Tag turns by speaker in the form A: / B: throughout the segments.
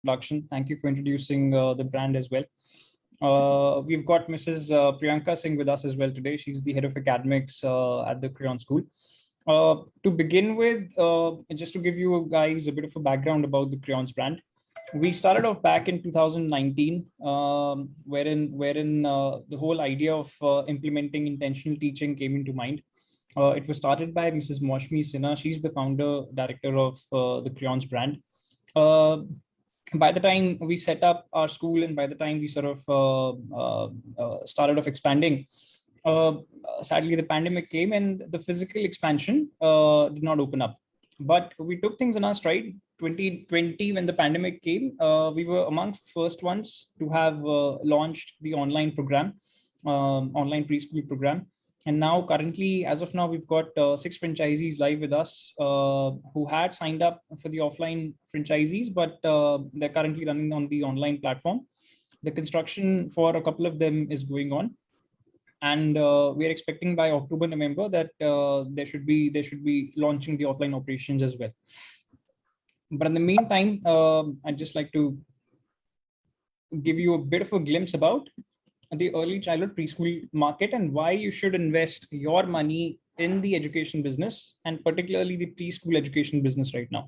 A: introduction. Thank you for introducing the brand as well. We've got Mrs. Priyanka Singh with us as well today. She's the head of academics at the Crayons School. To begin with, just to give you guys a bit of a background about the Crayons brand, we started off back in 2019, wherein the whole idea of implementing intentional teaching came into mind. It was started by Mrs. Moshmi Sinha. She's the founder director of the Crayons brand. Uh, by the time we set up our school and by the time we sort of started off expanding, uh, sadly the pandemic came and the physical expansion did not open up. But we took things in our stride. 2020, when the pandemic came, we were amongst the first ones to have launched the online program, online preschool program. And now, currently, as of now, we've got 6 franchisees live with us who had signed up for the offline franchisees, but they're currently running on the online platform. The construction for a couple of them is going on, and we're expecting by October, November that they should be launching the offline operations as well. But in the meantime, I'd just like to give you a bit of a glimpse about the early childhood preschool market and why you should invest your money in the education business, and particularly the preschool education business right now.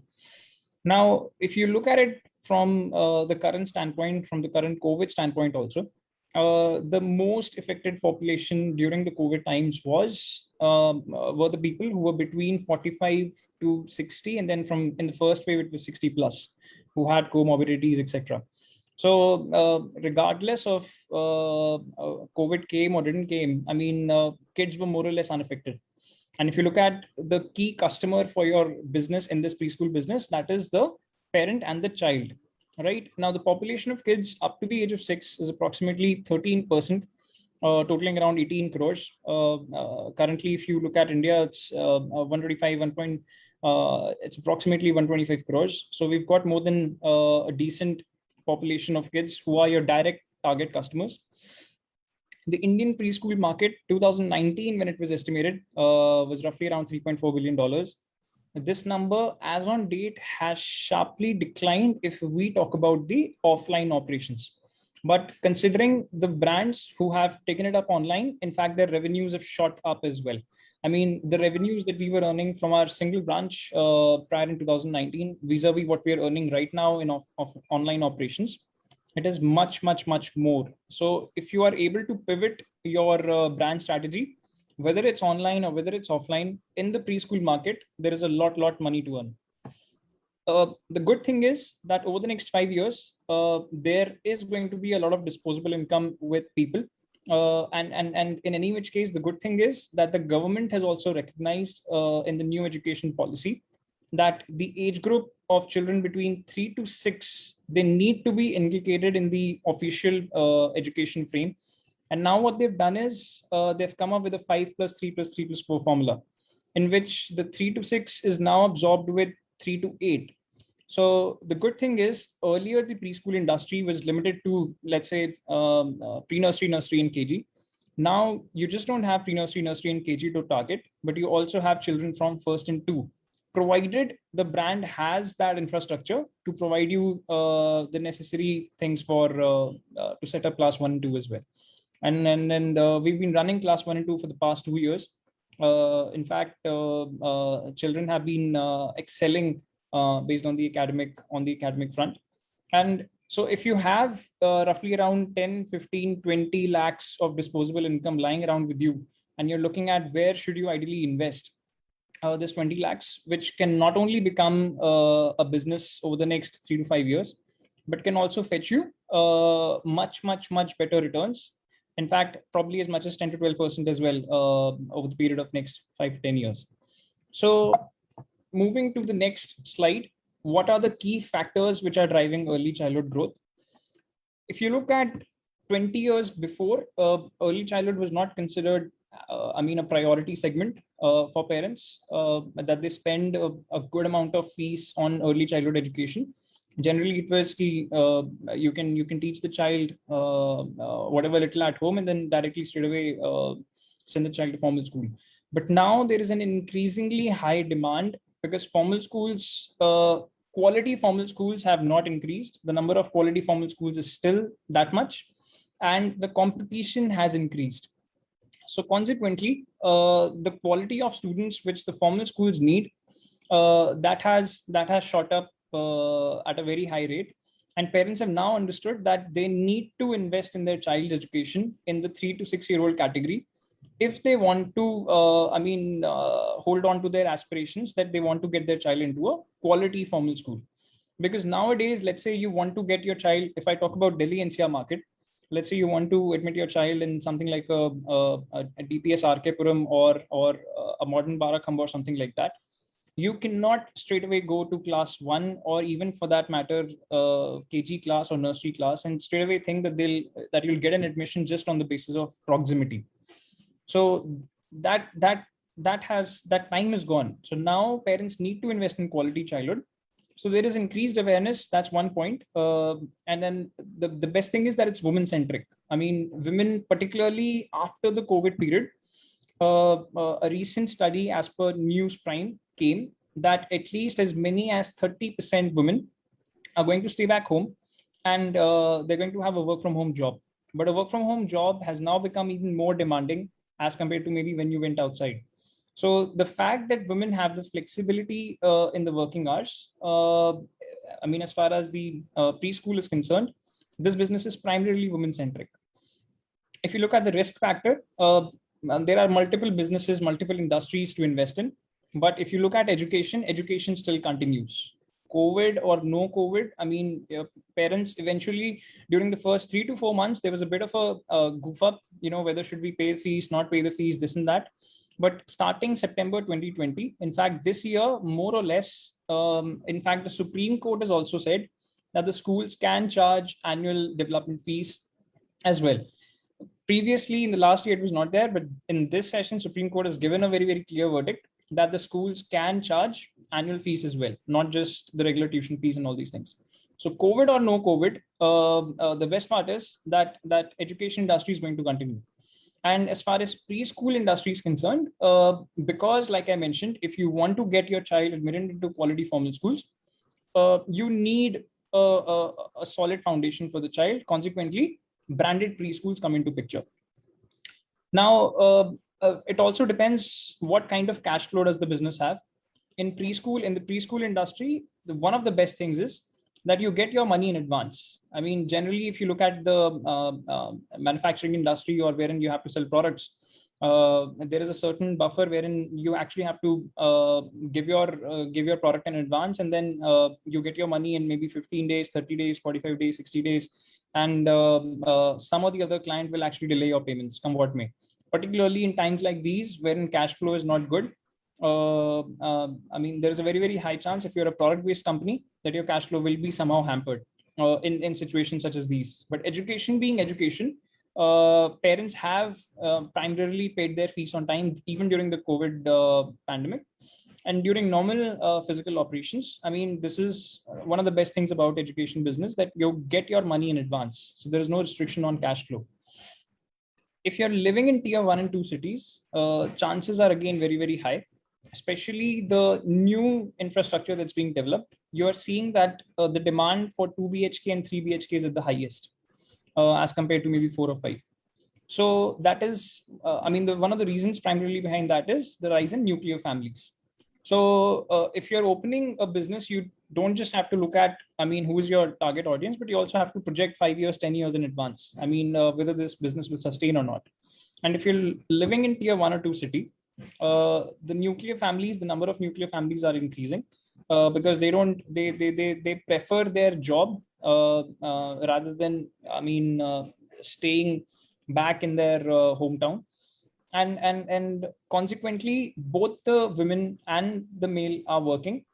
A: Now, if you look at it from the current standpoint, from the current COVID standpoint also, the most affected population during the COVID times were the people who were between 45 to 60, and then from in the first wave it was 60 plus, who had comorbidities, etc. So regardless of COVID came or didn't came, I mean, kids were more or less unaffected. And if you look at the key customer for your business in this preschool business, that is the parent and the child, right? Now, the population of kids up to the age of 6 is approximately 13%, totaling around 18 crores. Currently, if you look at India, it's 125, it's approximately 125 crores. So we've got more than a decent population of kids who are your direct target customers. The Indian preschool market, 2019, when it was estimated, was roughly around $3.4 billion. This number, as on date, has sharply declined if we talk about the offline operations. But considering the brands who have taken it up online, in fact, their revenues have shot up as well. I mean, the revenues that we were earning from our single branch prior in 2019 vis-a-vis what we are earning right now in online operations, it is much, much, much more. So if you are able to pivot your brand strategy, whether it's online or whether it's offline, in the preschool market, there is a lot money to earn. The good thing is that over the next 5 years, there is going to be a lot of disposable income with people. And in any which case, the good thing is that the government has also recognized in the new education policy that the age group of children between 3 to 6, they need to be inculcated in the official education frame. And now what they've done is they've come up with a 5 plus 3 plus 3 plus 4 formula, in which the 3 to 6 is now absorbed with 3 to 8. So the good thing is, earlier the preschool industry was limited to, let's say, pre-nursery, nursery, and KG. Now you just don't have pre-nursery, nursery, and KG to target, but you also have children from first and two, provided the brand has that infrastructure to provide you the necessary things for to set up class 1 and 2 as well. And we've been running class 1 and 2 for the past 2 years. In fact, children have been excelling based on the academic front. And so if you have roughly around 10, 15, 20 lakhs of disposable income lying around with you, and you're looking at where should you ideally invest this 20 lakhs, which can not only become a business over the next 3 to 5 years, but can also fetch you much better returns. In fact, probably as much as 10 to 12% as well over the period of next 5 to 10 years. So moving to the next slide, what are the key factors which are driving early childhood growth? If you look at 20 years before, early childhood was not considered, a priority segment for parents, that they spend a good amount of fees on early childhood education. Generally, it was you can teach the child whatever little at home and then directly straight away send the child to formal school. But now there is an increasingly high demand because formal schools quality formal schools have not increased. The number of quality formal schools is still that much, and the competition has increased. So consequently, the quality of students which the formal schools need, that has shot up at a very high rate. And parents have now understood that they need to invest in their child's education in the 3 to 6 year old category if they want to, hold on to their aspirations that they want to get their child into a quality formal school. Because nowadays, let's say you want to get your child, if I talk about Delhi NCR market, let's say you want to admit your child in something like a DPS RK Puram or a modern Barakhamba or something like that, you cannot straight away go to class 1, or even for that matter KG class or nursery class, and straight away think that you'll get an admission just on the basis of proximity. So that time is gone. So now parents need to invest in quality childhood. So there is increased awareness. That's one point. And then the best thing is that it's women centric. I mean, women, particularly after the COVID period, a recent study as per News Prime came that at least as many as 30% women are going to stay back home, and they're going to have a work from home job. But a work from home job has now become even more demanding as compared to maybe when you went outside. So the fact that women have the flexibility in the working hours, as far as the preschool is concerned, this business is primarily women centric. If you look at the risk factor, there are multiple businesses, multiple industries to invest in. But if you look at education, education still continues. COVID or no COVID, parents eventually during the first 3 to 4 months, there was a bit of a goof up, whether should we pay the fees, not pay the fees, this and that. But starting September 2020, in fact, this year, more or less, in fact, the Supreme Court has also said that the schools can charge annual development fees as well. Previously, in the last year, it was not there, but in this session, Supreme Court has given a very, very clear verdict that the schools can charge annual fees as well, not just the regular tuition fees and all these things. So COVID or no COVID, the best part is that education industry is going to continue. And as far as preschool industry is concerned, because like I mentioned, if you want to get your child admitted into quality formal schools, you need a solid foundation for the child. Consequently, branded preschools come into picture. Now, it also depends what kind of cash flow does the business have. In the preschool industry, one of the best things is that you get your money in advance. I mean, generally, if you look at the manufacturing industry or wherein you have to sell products, there is a certain buffer wherein you actually have to give your product in advance, and then you get your money in maybe 15 days, 30 days, 45 days, 60 days, and some or the other client will actually delay your payments, come what may. Particularly in times like these, wherein cash flow is not good, there's a very, very high chance if you're a product-based company that your cash flow will be somehow hampered in situations such as these. But education being education, parents have primarily paid their fees on time, even during the COVID pandemic. And during normal physical operations, this is one of the best things about education business, that you get your money in advance. So there is no restriction on cash flow. If you're living in tier 1 and 2 cities, chances are again very, very high, especially the new infrastructure that's being developed. You are seeing that the demand for 2 BHK and 3 BHK is at the highest as compared to maybe 4 or 5. So that is, one of the reasons primarily behind that is the rise in nuclear families. So if you're opening a business, you don't just have to look at, who is your target audience, but you also have to project 5 years, 10 years in advance. Whether this business will sustain or not. And if you're living in tier 1 or 2 city, the nuclear families, the number of nuclear families are increasing because they prefer their job rather than, staying back in their hometown. And consequently, both the women and the male are working,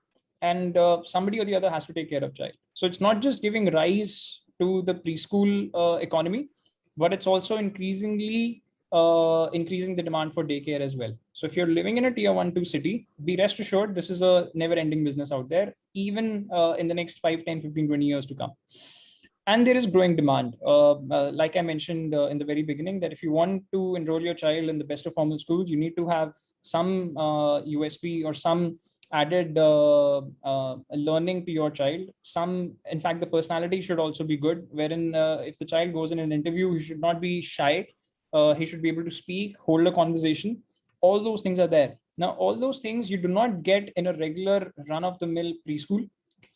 A: and somebody or the other has to take care of child. So it's not just giving rise to the preschool economy, but it's also increasing the demand for daycare as well. So if you're living in a tier 1, 2 city, be rest assured, this is a never ending business out there, even in the next 5, 10, 15, 20 years to come. And there is growing demand. Like I mentioned in the very beginning, that if you want to enroll your child in the best of formal schools, you need to have some USP or some added learning to your child. Some, in fact, the personality should also be good, wherein if the child goes in an interview, he should not be shy. He should be able to speak, hold a conversation. All those things are there. Now, all those things you do not get in a regular run-of-the-mill preschool.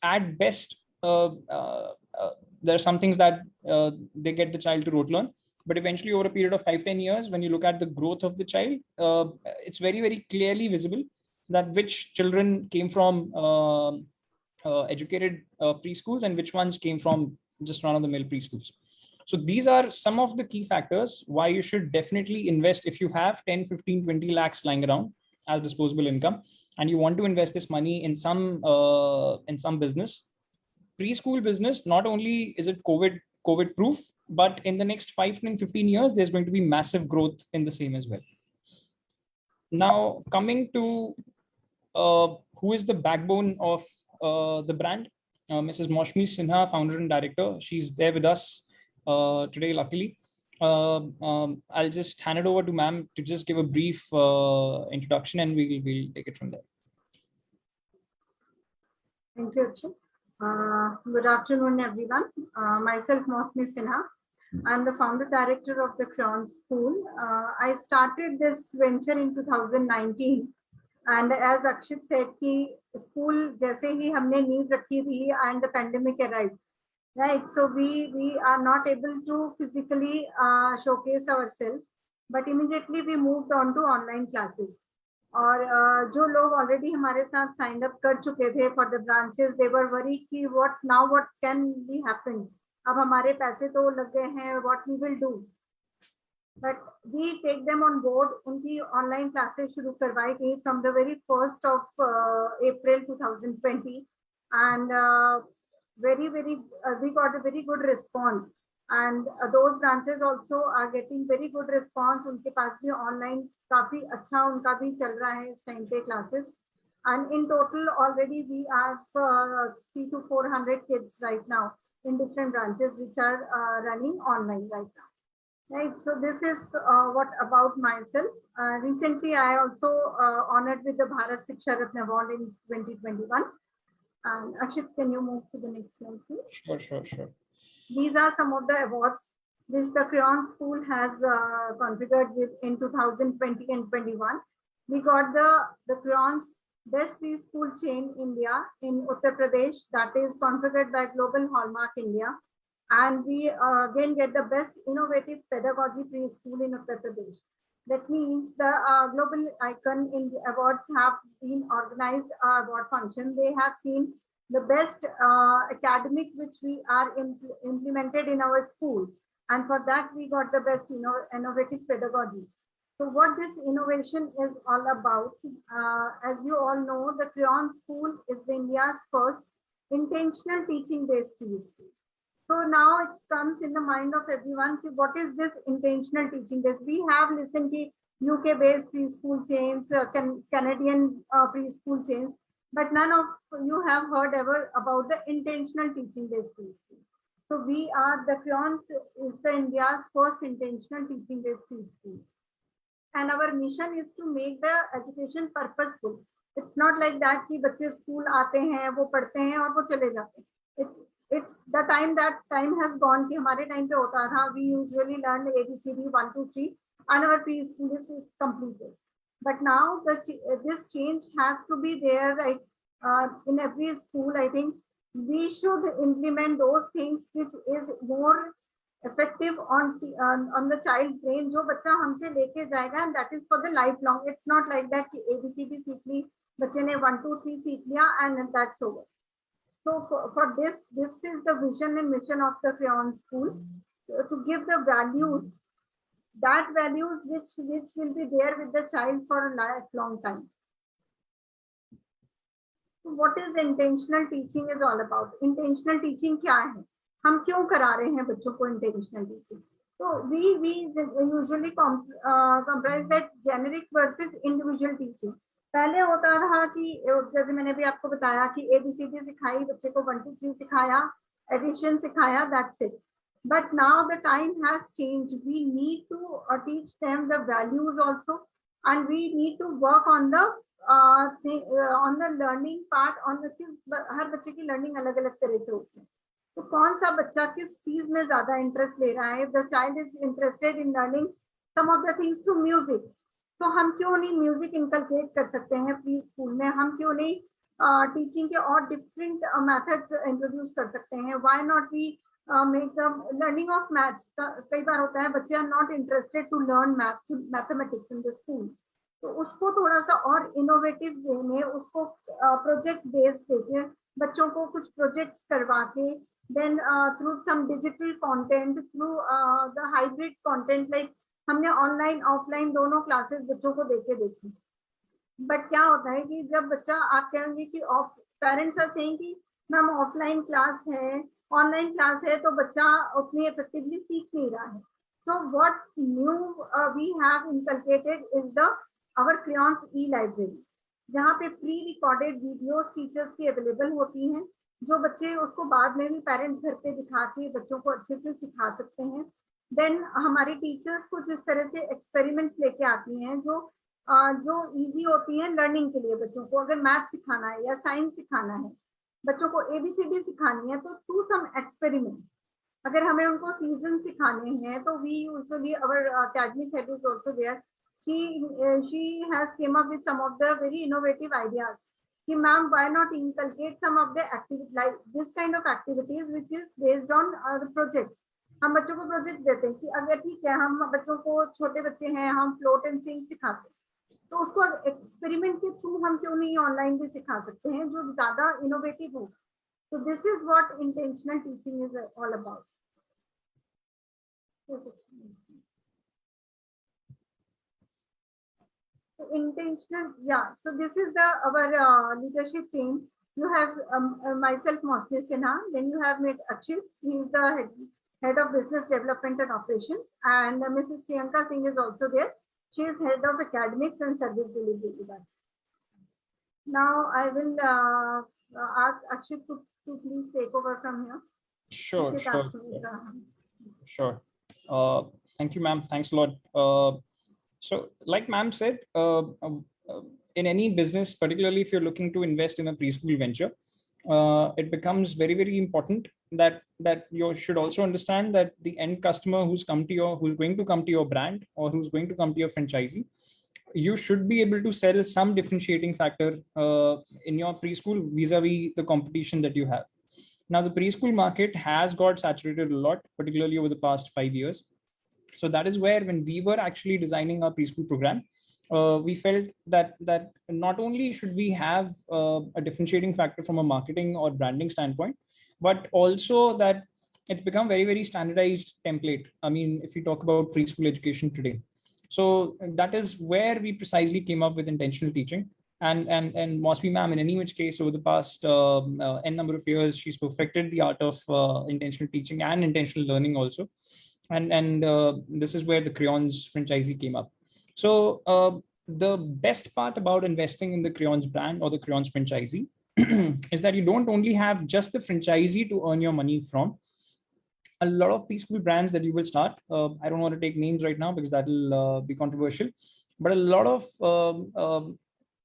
A: At best, there are some things that they get the child to rote learn, but eventually over a period of 5-10 years, when you look at the growth of the child, it's very, very clearly visible that which children came from educated preschools and which ones came from just run-of-the-mill preschools. So these are some of the key factors why you should definitely invest. If you have 10, 15, 20 lakhs lying around as disposable income, and you want to invest this money in some business, preschool business, not only is it COVID proof, but in the next 5-15 years, there's going to be massive growth in the same as well. Now, coming to who is the backbone of the brand, Mrs. Moshmi Sinha, founder and director. She's there with us today, luckily. I'll just hand it over to ma'am to just give a brief introduction, and we'll take it from there.
B: Thank you, Akshay. Good afternoon, everyone. Myself, Moshmi Sinha. I'm the founder director of the Crayons School. I started this venture in 2019. And as Akshit said, कि school जैसे ही हमने नींव रखी थी and the pandemic arrived, right? So we are not able to physically showcase ourselves, but immediately we moved on to online classes. और जो लोग already हमारे साथ signed up कर चुके थे for the branches, they were worried कि what can be happen? अब हमारे पैसे तो लग गए हैं, what we will do? But we take them on board. उनकी online classes शुरू करवाई गई from the very 1st of April 2020, and we got a very good response. And those branches also are getting very good response. उनके पास भी online काफी अच्छा उनका भी चल रहा है इस time पे classes. And in total, already we have 300 to 400 kids right now in different branches which are running online right now. Right, so this is what about myself. Recently, I also honored with the Bharat Shiksha Ratna Award in 2021. And Akshit, can you move to the next slide, please?
A: Sure.
B: These are some of the awards which the Crayons School has configured with in 2020 and 21. We got the Crayons Best Preschool Chain India in Uttar Pradesh, that is configured by Global Hallmark India. And we again get the Best Innovative Pedagogy Preschool in Uttar Pradesh. That means the Global Icon in the awards have been organized award function. They have seen the best academic which we are implemented in our school. And for that, we got the Best Innovative Pedagogy. So what this innovation is all about, as you all know, the Crayons School is India's first intentional teaching-based preschool. So now it comes in the mind of everyone, what is this intentional teaching based? We have listened to UK based preschool chains, Canadian preschool chains, but none of you have heard ever about the intentional teaching based preschool. So we are, the Crayons is the India's first intentional teaching based preschool. And our mission is to make the education purposeful. It's not like that कि बच्चे school आते हैं, वो पढ़ते हैं और वो चले जाते हैं. It's the time that time has gone कि हमारे time पे होता था, we usually learned ABCD 1 2 3 and our preschool is completed. But now this change has to be there, right? In every school, I think we should implement those things which is more effective on the child's brain. जो बच्चा हमसे लेके जाएगा, and that is for the lifelong. It's not like that कि ABCD सीख ली, बच्चे ने 1 2 3 सीख लिया and that's over. So for this is the vision and mission of the Crayons School, to give the values, that values which will be there with the child for a lifelong time. So what is intentional teaching is all about? Intentional teaching क्या है? हम क्यों करा रहे हैं बच्चों को intentional teaching? So we usually comprise that generic versus individual teaching. पहले होता था कि जैसे मैंने भी आपको बताया कि ABCD सिखाई, बच्चे को 1 2 3 सिखाया, addition सिखाया, that's it. But now the time has changed. We need to teach them the values also, and we need to work on the on the learning part, on the हर बच्चे की learning अलग अलग तरह से होती है, तो कौन सा बच्चा किस चीज में ज्यादा इंटरेस्ट ले रहा है. The child is interested in learning some of the things through music, तो हम क्यों नहीं म्यूजिक इनकलकेट कर सकते हैं प्री स्कूल में. हम क्यों नहीं टीचिंग के और डिफरेंट मेथड्स इंट्रोड्यूस कर सकते हैं. Why not we make the learning of maths. कई बार होता है बच्चे are not interested to learn mathematics in the school, तो उसको थोड़ा सा और इनोवेटिव वे में उसको प्रोजेक्ट बेस्ड देके बच्चों को कुछ प्रोजेक्ट्स करवा के, then through some digital content, through the hybrid content, like हमने ऑनलाइन ऑफलाइन दोनों क्लासेस बच्चों को देके देखी. बट क्या होता है कि जब बच्चा, आप कहेंगे कि पेरेंट्स आर सेइंग कि मैम ऑफलाइन क्लास है, ऑनलाइन क्लास है, तो बच्चा उतनी इफेक्टिवली सीख नहीं रहा है. So what new we have inculcated is the our Crayons E-Library, जहाँ पे प्री रिकॉर्डेड वीडियोस टीचर्स की अवेलेबल होती हैं, जो बच्चे उसको बाद में भी पेरेंट्स घर पे दिखा के बच्चों को अच्छे से सिखा सकते हैं. देन हमारी टीचर्स कुछ इस तरह से एक्सपेरिमेंट्स लेके आती हैं जो इजी होती हैं लर्निंग के लिए. बच्चों को अगर मैथ सिखाना है या साइंस सिखाना है, बच्चों को ABCD सिखानी है, तो थ्रू सम एक्सपेरिमेंट्स. अगर हमें उनको सीजन सिखाने हैं तो we usually our academic head is also there. She has came up with some of the very innovative ideas कि ma'am why not inculcate some of the activities like this kind of activities which is based on the projects. हम बच्चों को project देते हैं कि अगर ठीक है हम बच्चों को, छोटे बच्चे हैं, हम फ्लोट एंड सिंग सिखाते हैं, तो उसको एक्सपेरिमेंट के थ्रू हम क्यों नहीं ऑनलाइन भी सिखा सकते हैं जो ज्यादा इनोवेटिव हो. तो this is what intentional teaching is all about. Intentional, yeah. So this is our leadership team. You have myself, Mosli Sinha. Then you have met Akshit. He is the head of business development and operations, and Mrs. Priyanka Singh is also there. She is head of academics and service delivery with us. Now I will ask Akshit to please take over from here.
A: Sure. Thank you, ma'am. Thanks a lot. So like ma'am said, in any business, particularly if you're looking to invest in a preschool venture, it becomes very, very important that you should also understand that the end customer who's going to come to your brand or who's going to come to your franchisee, you should be able to sell some differentiating factor in your preschool vis-a-vis the competition that you have. Now, the preschool market has got saturated a lot, particularly over the past 5 years. So that is where, when we were actually designing our preschool program, we felt that not only should we have a differentiating factor from a marketing or branding standpoint, but also that it's become very, very standardized template. I mean, if you talk about preschool education today, so that is where we precisely came up with intentional teaching. And Mosby ma'am, in any which case, over the past n number of years, she's perfected the art of intentional teaching and intentional learning also. And this is where the Crayons franchisee came up. So the best part about investing in the Crayons brand or the Crayons franchisee is that you don't only have just the franchisee to earn your money from. A lot of preschool brands that you will start, I don't want to take names right now because that will be controversial, but a lot of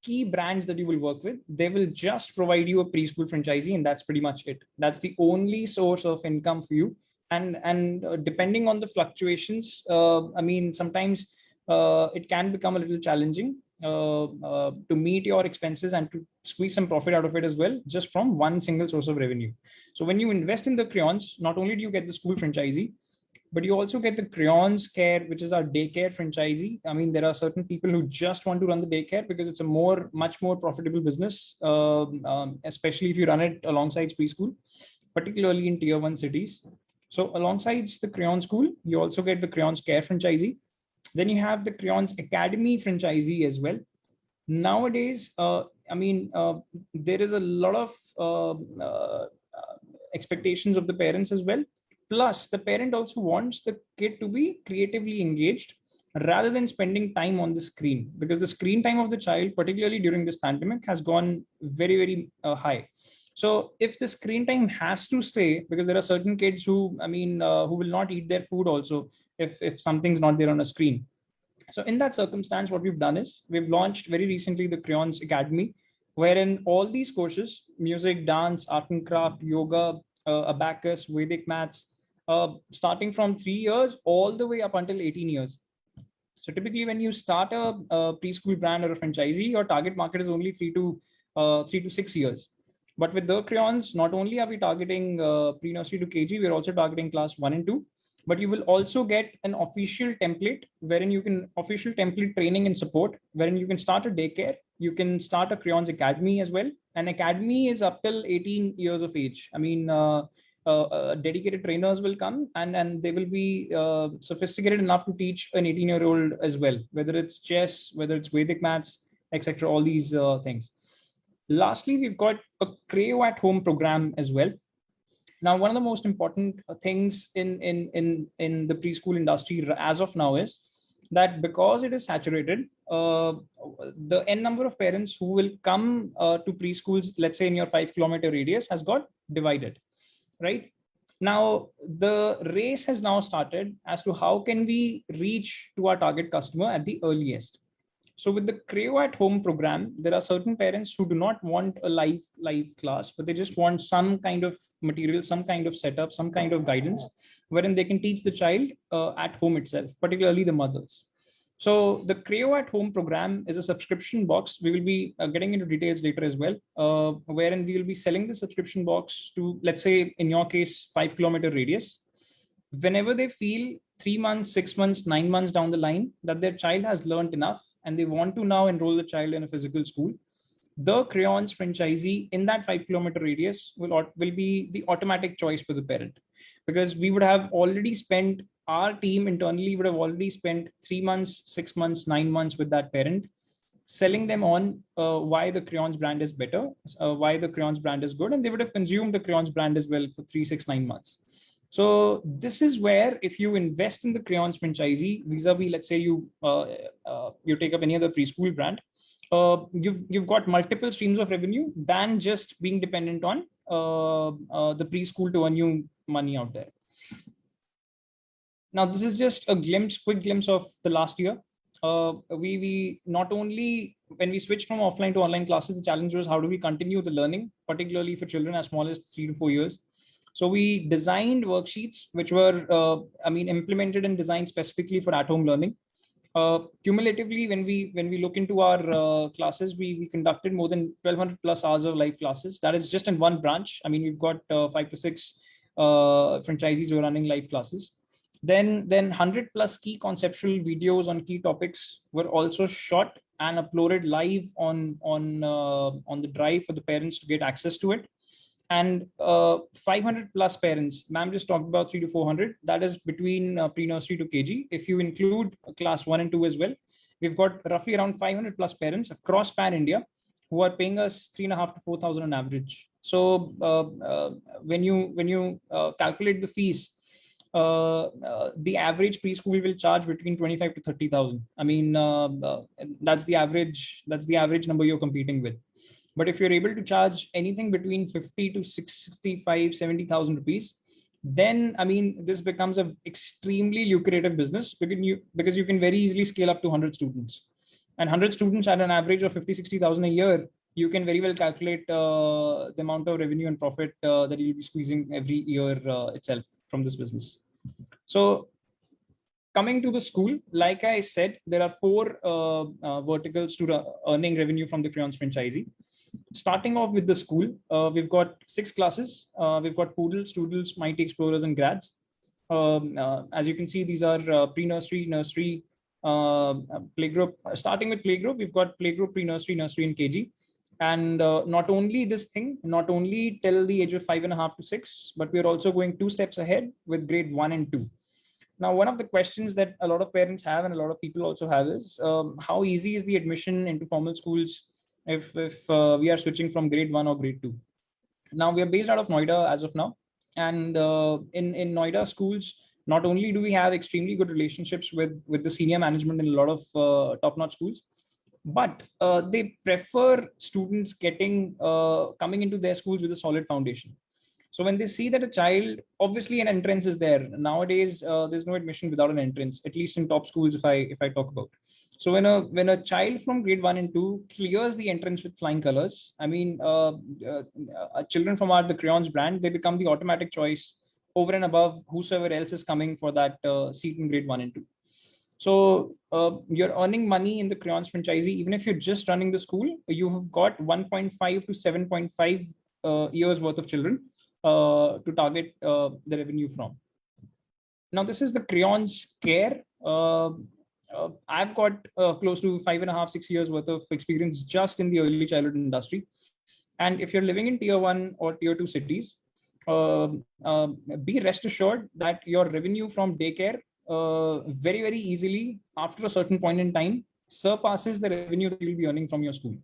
A: key brands that you will work with, they will just provide you a preschool franchisee, and that's pretty much it. That's the only source of income for you. And depending on the fluctuations, I mean, sometimes it can become a little challenging to meet your expenses and to squeeze some profit out of it as well, just from one single source of revenue. So when you invest in the Crayons, not only do you get the school franchisee, but you also get the Crayons Care, which is our daycare franchisee. I mean, there are certain people who just want to run the daycare because it's a much more profitable business, especially if you run it alongside preschool, particularly in tier 1 cities. So alongside the Crayons School, you also get the Crayons Care franchisee. Then you have the Crayons Academy franchisee as well. Nowadays, I mean, there is a lot of expectations of the parents as well. Plus, the parent also wants the kid to be creatively engaged rather than spending time on the screen, because the screen time of the child, particularly during this pandemic, has gone very, very high. So if the screen time has to stay, because there are certain kids who, I mean, who will not eat their food also if something's not there on a screen. So in that circumstance, what we've done is we've launched very recently the Crayons Academy, wherein all these courses, music, dance, art and craft, yoga, abacus, Vedic maths, starting from 3 years all the way up until 18 years. So typically when you start a preschool brand or a franchisee, your target market is only 3 to 6 years. But with the Crayons, not only are we targeting pre-nursery to KG, we're also targeting class 1 and 2. But you will also get an official template wherein you can official template training and support, wherein you can start a daycare. You can start a Crayons Academy as well. An academy is up till 18 years of age. I mean, dedicated trainers will come and they will be sophisticated enough to teach an 18-year-old as well, whether it's chess, whether it's Vedic maths, etc. All these things. Lastly, we've got a Crayo at Home program as well. Now, one of the most important things in the preschool industry as of now is that because it is saturated, the n number of parents who will come to preschools, let's say in your 5 kilometer radius, has got divided, right? Now, the race has now started as to how can we reach to our target customer at the earliest. So with the Crayo at Home program, there are certain parents who do not want a live class, but they just want some kind of material, some kind of setup, some kind of guidance, wherein they can teach the child at home itself, particularly the mothers. So the Crayo at Home program is a subscription box. We will be getting into details later as well, wherein we will be selling the subscription box to, let's say, in your case, 5 kilometer radius. Whenever they feel 3 months, 6 months, 9 months down the line that their child has learned enough and they want to now enroll the child in a physical school, the Crayons franchisee in that 5 kilometer radius will be the automatic choice for the parent, because we would have already spent, our team internally would have already spent 3 months, 6 months, 9 months with that parent, selling them on why the Crayons brand is better, why the Crayons brand is good, and they would have consumed the Crayons brand as well for 3, 6, 9 months. So this is where if you invest in the Crayons franchisee vis-a-vis, let's say you take up any other preschool brand, you've got multiple streams of revenue than just being dependent on the preschool to earn you money out there. Now, this is just a quick glimpse of the last year. We not only, when we switched from offline to online classes, the challenge was how do we continue the learning, particularly for children as small as 3 to 4 years. So we designed worksheets which were, implemented and designed specifically for at-home learning. Cumulatively, when we look into our classes, we conducted more than 1,200 plus hours of live classes. That is just in one branch. I mean, we've got 5 to 6 franchisees who are running live classes. Then 100 plus key conceptual videos on key topics were also shot and uploaded live on the drive for the parents to get access to it. And 500 plus parents, ma'am just talked about 300 to 400, that is between pre-nursery to KG. If you include class 1 and 2 as well, we've got roughly around 500 plus parents across pan India who are paying us 3,500 to 4,000 on average. So when you calculate the fees, the average preschool will charge between 25 to 30,000. I mean, that's the average number you're competing with. But if you're able to charge anything between 50 to 65, 70,000 rupees, then, I mean, this becomes an extremely lucrative business because you can very easily scale up to 100 students. And 100 students at an average of 50, 60,000 a year, you can very well calculate the amount of revenue and profit that you'll be squeezing every year itself from this business. So coming to the school, like I said, there are 4 verticals to earning revenue from the Crayons franchisee. Starting off with the school, we've got 6 classes. We've got Poodles, Toodles, Mighty Explorers, and Grads. As you can see, these are pre-nursery, nursery, playgroup. Starting with playgroup, we've got playgroup, pre-nursery, nursery, and KG. And not only till the age of 5.5 to 6, but we're also going 2 steps ahead with grade 1 and 2. Now, one of the questions that a lot of parents have and a lot of people also have is how easy is the admission into formal schools if we are switching from grade 1 or grade 2. Now, we are based out of Noida as of now. And in Noida schools, not only do we have extremely good relationships with the senior management in a lot of top-notch schools, but they prefer students coming into their schools with a solid foundation. So when they see that a child, obviously an entrance is there. Nowadays, there's no admission without an entrance, at least in top schools, if I talk about. So when a child from grade 1 and 2 clears the entrance with flying colors, I mean, children from the Crayons brand, they become the automatic choice over and above whosoever else is coming for that seat in grade 1 and 2. So you're earning money in the Crayons franchisee, even if you're just running the school, you have got 1.5 to 7.5 years worth of children to target the revenue from. Now, this is the Crayons Care. I've got close to 5.5, 6 years worth of experience just in the early childhood industry. And if you're living in tier 1 or tier 2 cities, be rest assured that your revenue from daycare very, very easily after a certain point in time surpasses the revenue that you'll be earning from your school,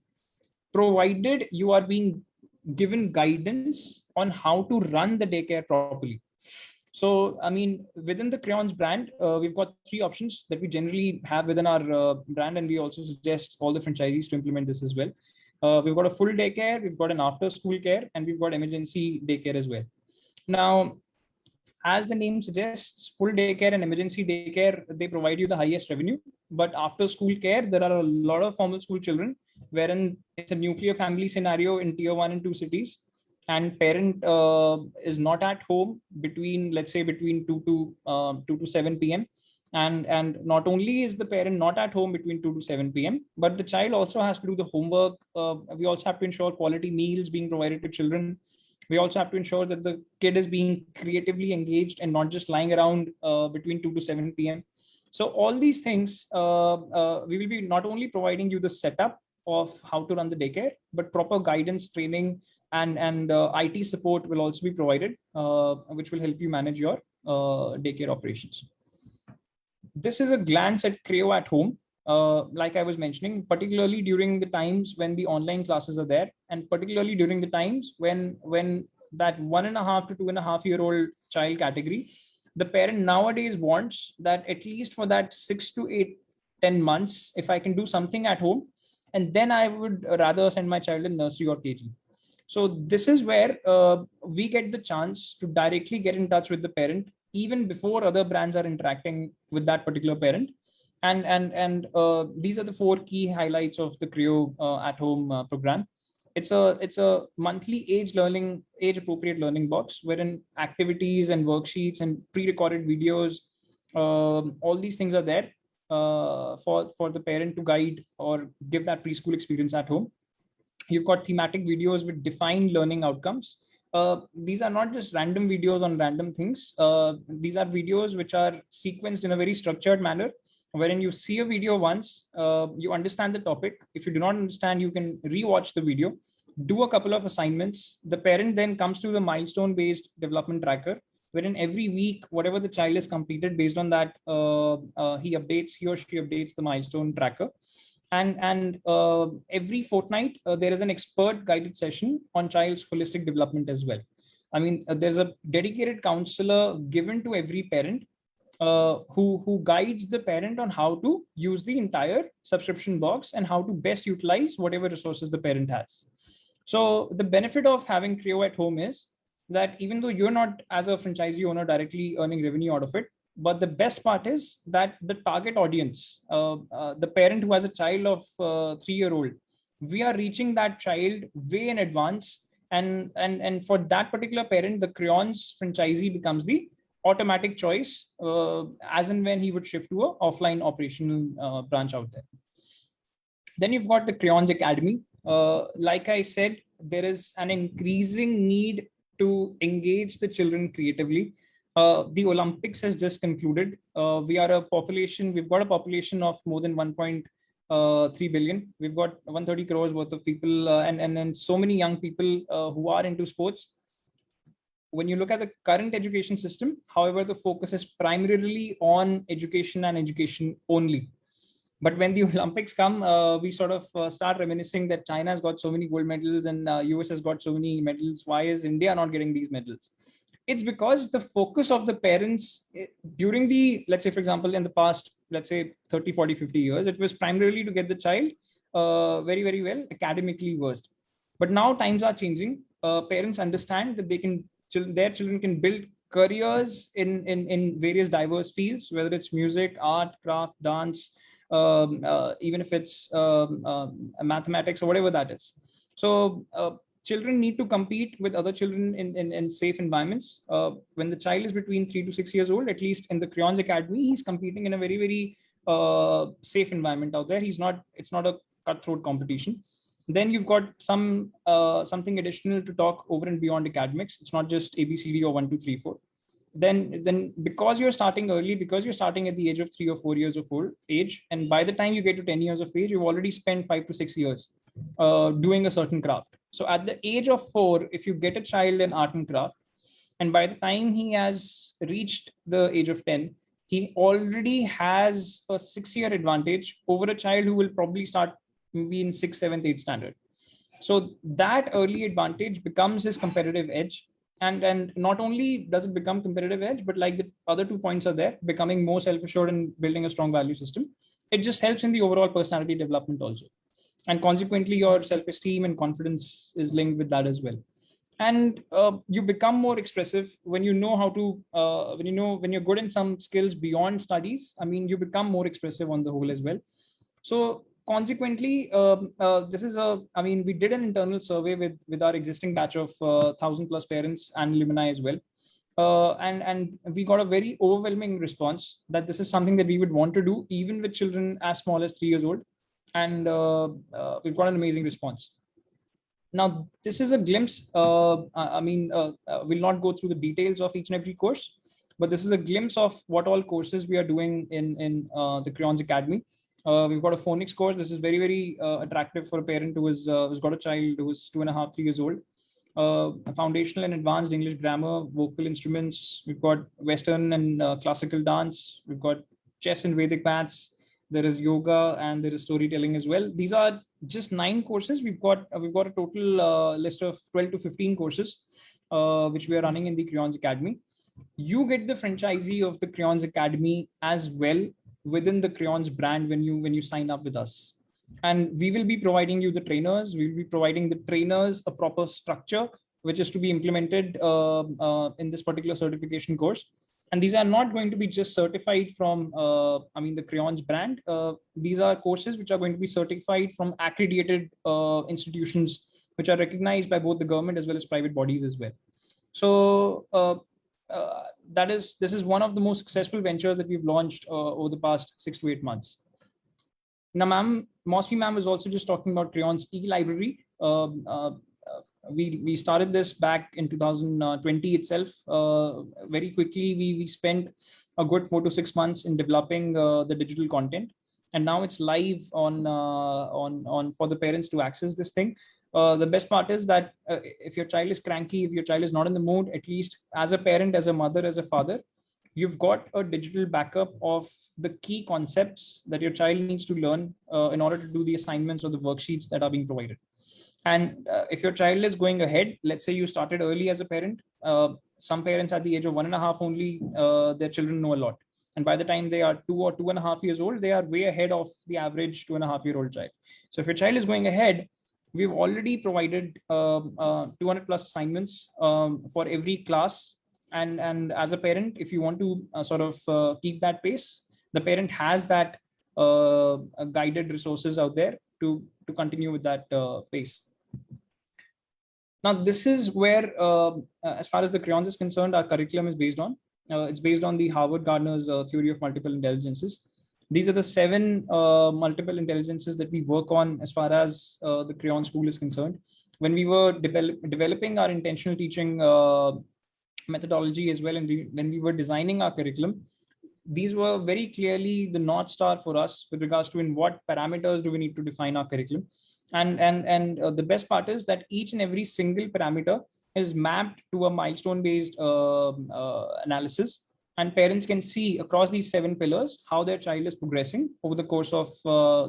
A: provided you are being given guidance on how to run the daycare properly. So, I mean, within the Crayons brand, we've got 3 options that we generally have within our brand, and we also suggest all the franchisees to implement this as well. We've got a full daycare, we've got an after school care, and we've got emergency daycare as well. Now, as the name suggests, full daycare and emergency daycare, they provide you the highest revenue. But after school care, there are a lot of formal school children wherein it's a nuclear family scenario in tier 1 and 2 cities, and parent is not at home between, let's say, between 2 to 7 p.m. And not only is the parent not at home between 2 to 7 p.m., but the child also has to do the homework. We also have to ensure quality meals being provided to children. We also have to ensure that the kid is being creatively engaged and not just lying around between 2 to 7 p.m. So all these things, we will be not only providing you the setup of how to run the daycare, but proper guidance, training, and IT support will also be provided, which will help you manage your daycare operations. This is a glance at Creo at home. Like I was mentioning, particularly during the times when the online classes are there, and particularly during the times when that 1.5 to 2.5 year old child category, the parent nowadays wants that at least for that 6 to 8, 10 months, if I can do something at home, and then I would rather send my child in nursery or KG. So this is where we get the chance to directly get in touch with the parent even before other brands are interacting with that particular parent. And these are the 4 key highlights of the Creo at home program. It's a monthly age appropriate learning box wherein activities and worksheets and pre-recorded videos, all these things are there for the parent to guide or give that preschool experience at home. You've got thematic videos with defined learning outcomes. These are not just random videos on random things. These are videos which are sequenced in a very structured manner, wherein you see a video once, you understand the topic. If you do not understand, you can rewatch the video, do a couple of assignments. The parent then comes to the milestone-based development tracker, wherein every week, whatever the child has completed, based on that, he or she updates the milestone tracker. And every fortnight, there is an expert guided session on child's holistic development as well. I mean, there's a dedicated counselor given to every parent who guides the parent on how to use the entire subscription box and how to best utilize whatever resources the parent has. So the benefit of having Creo at home is that even though you're not, as a franchisee owner, directly earning revenue out of it, but the best part is that the target audience, the parent who has a child of 3-year-old, we are reaching that child way in advance. And for that particular parent, the Crayons franchisee becomes the automatic choice as and when he would shift to an offline operational branch out there. Then you've got the Crayons Academy. Like I said, there is an increasing need to engage the children creatively. The Olympics has just concluded. We've got a population of more than 1.3 billion. We've got 130 crores worth of people and so many young people who are into sports. When you look at the current education system, however, the focus is primarily on education and education only. But when the Olympics come, we sort of start reminiscing that China has got so many gold medals and US has got so many medals. Why is India not getting these medals? It's because the focus of the parents during the, let's say, for example, in the past, let's say 30, 40, 50 years, it was primarily to get the child very, very well academically versed. But now times are changing. Parents understand that they can their children can build careers in various diverse fields, whether it's music, art, craft, dance, even if it's mathematics or whatever that is. So children need to compete with other children in safe environments. When the child is between 3 to 6 years old, at least in the Crayons Academy, he's competing in a very, very safe environment out there. It's not a cutthroat competition. Then you've got something additional to talk over and beyond academics. It's not just ABCD or 1, 2, 3, 4. Then because you're starting early, because you're starting at the age of 3 or 4 years of age, and by the time you get to 10 years of age, you've already spent 5 to 6 years doing a certain craft. So at the age of 4, if you get a child in art and craft, and by the time he has reached the age of 10, he already has a 6-year advantage over a child who will probably start maybe in 6th, 7th, 8th standard. So that early advantage becomes his competitive edge. And not only does it become competitive edge, but like the other 2 points are there, becoming more self-assured and building a strong value system. It just helps in the overall personality development also. And consequently, your self-esteem and confidence is linked with that as well. And you become more expressive when you know how to, when you're good in some skills beyond studies. I mean, you become more expressive on the whole as well. So consequently, we did an internal survey with our existing batch of 1,000+ parents and alumni as well. And we got a very overwhelming response that this is something that we would want to do even with children as small as 3 years old. And we've got an amazing response. Now, this is a glimpse. We'll not go through the details of each and every course, but this is a glimpse of what all courses we are doing in the Crayons Academy. We've got a phonics course. This is very, very attractive for a parent who's got a child who is 2.5, 3 years old. Foundational and advanced English grammar, vocal instruments. We've got Western and classical dance. We've got chess and Vedic maths. There is yoga and there is storytelling as well. These are just 9 courses. We've got a total list of 12 to 15 courses, which we are running in the Crayons Academy. You get the franchisee of the Crayons Academy as well within the Crayons brand when you sign up with us. And we will be providing you the trainers. We will be providing the trainers a proper structure, which is to be implemented in this particular certification course. And these are not going to be just certified from, the Crayons brand. These are courses which are going to be certified from accredited institutions, which are recognized by both the government as well as private bodies as well. So this is one of the most successful ventures that we've launched over the past 6 to 8 months. Now, Mosby ma'am was also just talking about Crayons E-Library. We started this back in 2020 itself. Very quickly, we spent a good 4 to 6 months in developing the digital content, and now it's live on for the parents to access this thing. The best part is that if your child is cranky, if your child is not in the mood, at least as a parent, as a mother, as a father, you've got a digital backup of the key concepts that your child needs to learn in order to do the assignments or the worksheets that are being provided. And if your child is going ahead, let's say you started early as a parent, some parents at the age of 1.5 only, their children know a lot. And by the time they are 2 or 2.5 years old, they are way ahead of the average 2.5-year-old child. So if your child is going ahead, we've already provided 200+ assignments for every class. And as a parent, if you want to keep that pace, the parent has that guided resources out there to continue with that pace. Now, this is where, as far as the Crayons is concerned, our curriculum is based on. It's based on the Harvard Gardner's theory of multiple intelligences. These are the 7 multiple intelligences that we work on as far as the Crayons School is concerned. When we were developing our intentional teaching methodology as well, and when we were designing our curriculum, these were very clearly the North Star for us with regards to in what parameters do we need to define our curriculum. And the best part is that each and every single parameter is mapped to a milestone-based analysis, and parents can see across these 7 pillars how their child is progressing over the course of